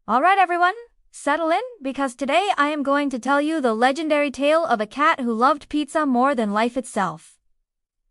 Alright everyone, settle in because today I am going to tell you the legendary tale of a cat who loved pizza more than life itself.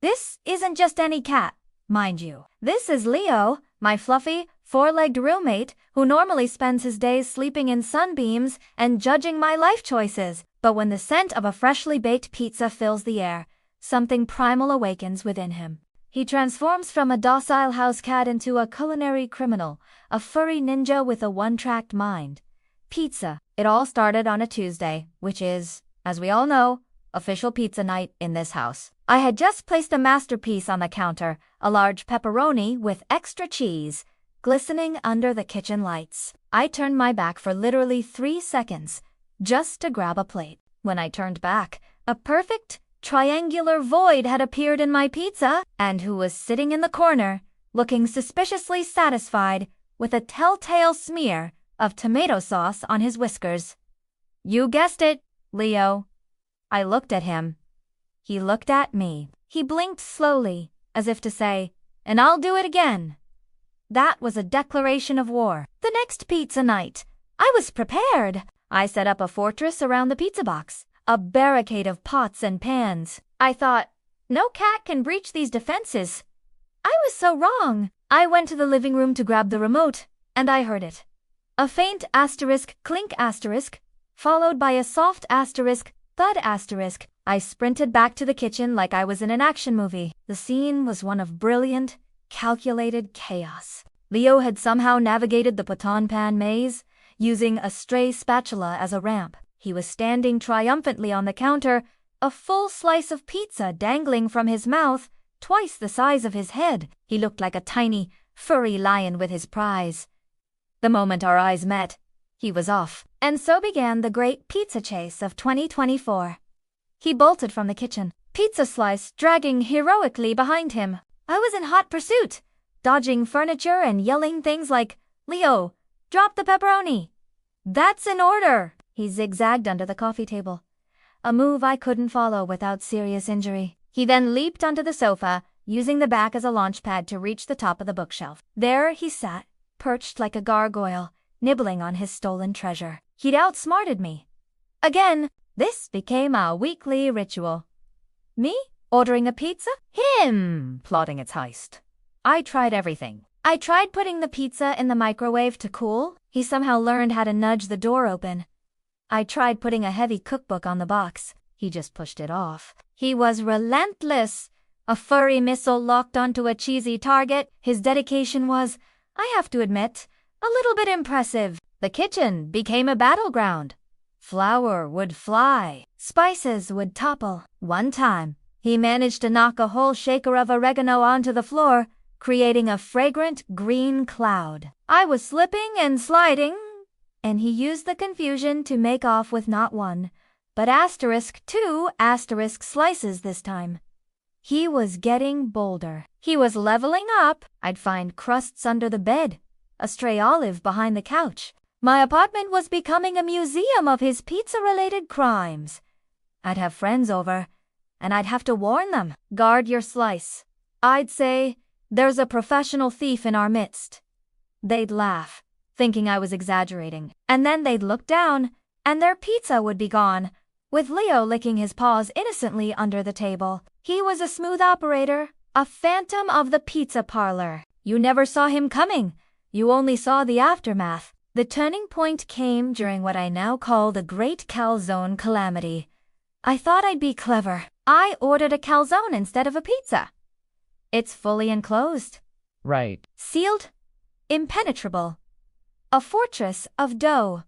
This isn't just any cat, mind you. This is Leo, my fluffy, four-legged roommate who normally spends his days sleeping in sunbeams and judging my life choices. But when the scent of a freshly baked pizza fills the air, something primal awakens within him. He transforms from a docile house cat into a culinary criminal, a furry ninja with a one-track mind. Pizza. It all started on a Tuesday, which is, as we all know, official pizza night in this house. I had just placed a masterpiece on the counter, a large pepperoni with extra cheese, glistening under the kitchen lights. I turned my back for literally 3 seconds, just to grab a plate. When I turned back, a perfect triangular void had appeared in my pizza, and who was sitting in the corner, looking suspiciously satisfied, with a telltale smear of tomato sauce on his whiskers. You guessed it, Leo. I looked at him. He looked at me. He blinked slowly, as if to say, "And I'll do it again." That was a declaration of war. The next pizza night, I was prepared. I set up a fortress around the pizza box, a barricade of pots and pans. I thought, no cat can breach these defenses. I was so wrong. I went to the living room to grab the remote, and I heard it. A faint asterisk clink asterisk, followed by a soft asterisk thud asterisk. I sprinted back to the kitchen like I was in an action movie. The scene was one of brilliant, calculated chaos. Leo had somehow navigated the poton pan maze, using a stray spatula as a ramp. He was standing triumphantly on the counter, a full slice of pizza dangling from his mouth, twice the size of his head. He looked like a tiny, furry lion with his prize. The moment our eyes met, he was off. And so began the great pizza chase of 2024. He bolted from the kitchen, pizza slice dragging heroically behind him. I was in hot pursuit, dodging furniture and yelling things like, "Leo, drop the pepperoni." "That's in order." He zigzagged under the coffee table, a move I couldn't follow without serious injury. He then leaped onto the sofa, using the back as a launch pad to reach the top of the bookshelf. There he sat, perched like a gargoyle, nibbling on his stolen treasure. He'd outsmarted me. Again, this became our weekly ritual. Me, ordering a pizza? Him, plotting its heist. I tried everything. I tried putting the pizza in the microwave to cool. He somehow learned how to nudge the door open. I tried putting a heavy cookbook on the box. He just pushed it off. He was relentless. A furry missile locked onto a cheesy target. His dedication was, I have to admit, a little bit impressive. The kitchen became a battleground. Flour would fly. Spices would topple. One time, he managed to knock a whole shaker of oregano onto the floor, creating a fragrant green cloud. I was slipping and sliding, and he used the confusion to make off with not one, but two asterisk slices this time. He was getting bolder. He was leveling up. I'd find crusts under the bed, a stray olive behind the couch. My apartment was becoming a museum of his pizza-related crimes. I'd have friends over, and I'd have to warn them, guard your slice. I'd say, there's a professional thief in our midst. They'd laugh, thinking I was exaggerating, and then they'd look down, and their pizza would be gone, with Leo licking his paws innocently under the table. He was a smooth operator, a phantom of the pizza parlor. You never saw him coming. You only saw the aftermath. The turning point came during what I now call the Great Calzone Calamity. I thought I'd be clever. I ordered a calzone instead of a pizza. It's fully enclosed. Right. Sealed. Impenetrable. A fortress of dough.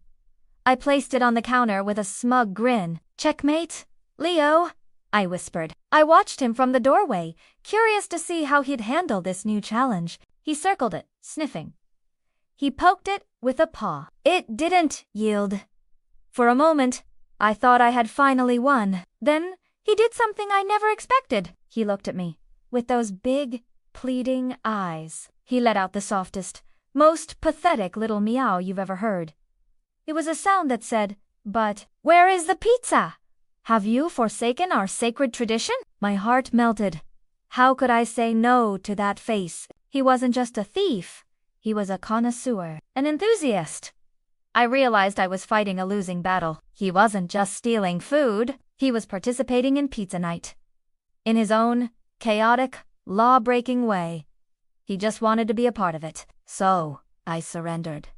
I placed it on the counter with a smug grin. Checkmate, Leo, I whispered. I watched him from the doorway, curious to see how he'd handle this new challenge. He circled it, sniffing. He poked it with a paw. It didn't yield. For a moment, I thought I had finally won. Then, he did something I never expected. He looked at me, with those big, pleading eyes. He let out the softest, most pathetic little meow you've ever heard. It was a sound that said, "But where is the pizza? Have you forsaken our sacred tradition?" My heart melted. How could I say no to that face? He wasn't just a thief. He was a connoisseur, an enthusiast. I realized I was fighting a losing battle. He wasn't just stealing food, he was participating in pizza night. In his own chaotic, law-breaking way. He just wanted to be a part of it. So, I surrendered.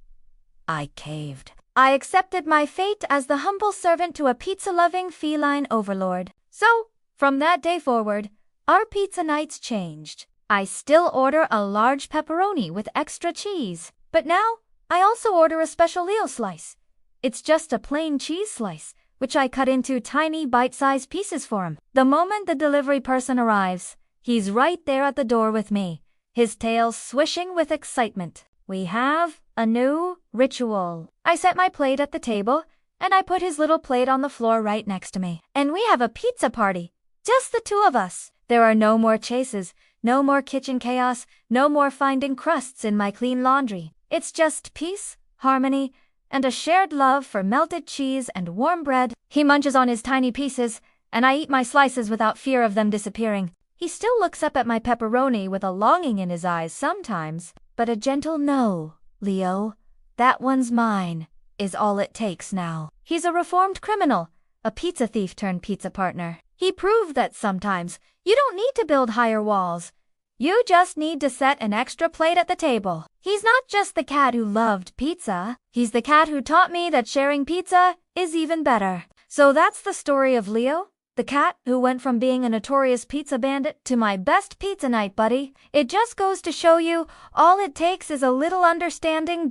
I caved. I accepted my fate as the humble servant to a pizza-loving feline overlord. So, from that day forward, our pizza nights changed. I still order a large pepperoni with extra cheese. But now, I also order a special Leo slice. It's just a plain cheese slice, which I cut into tiny bite-sized pieces for him. The moment the delivery person arrives, he's right there at the door with me, his tail swishing with excitement. We have a new ritual. I set my plate at the table, and I put his little plate on the floor right next to me. And we have a pizza party. Just the two of us. There are no more chases, no more kitchen chaos, no more finding crusts in my clean laundry. It's just peace, harmony, and a shared love for melted cheese and warm bread. He munches on his tiny pieces, and I eat my slices without fear of them disappearing. He still looks up at my pepperoni with a longing in his eyes sometimes, but a gentle no, Leo, that one's mine, is all it takes now. He's a reformed criminal, a pizza thief turned pizza partner. He proved that sometimes you don't need to build higher walls. You just need to set an extra plate at the table. He's not just the cat who loved pizza. He's the cat who taught me that sharing pizza is even better. So that's the story of Leo, the cat who went from being a notorious pizza bandit to my best pizza night buddy. It just goes to show you, all it takes is a little understanding ...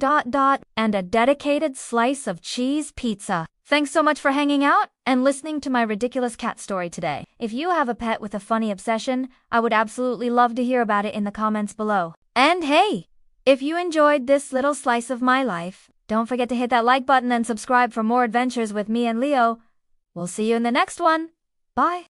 and a dedicated slice of cheese pizza. Thanks so much for hanging out and listening to my ridiculous cat story today. If you have a pet with a funny obsession, I would absolutely love to hear about it in the comments below. And hey, if you enjoyed this little slice of my life, don't forget to hit that like button and subscribe for more adventures with me and Leo. We'll see you in the next one. Bye.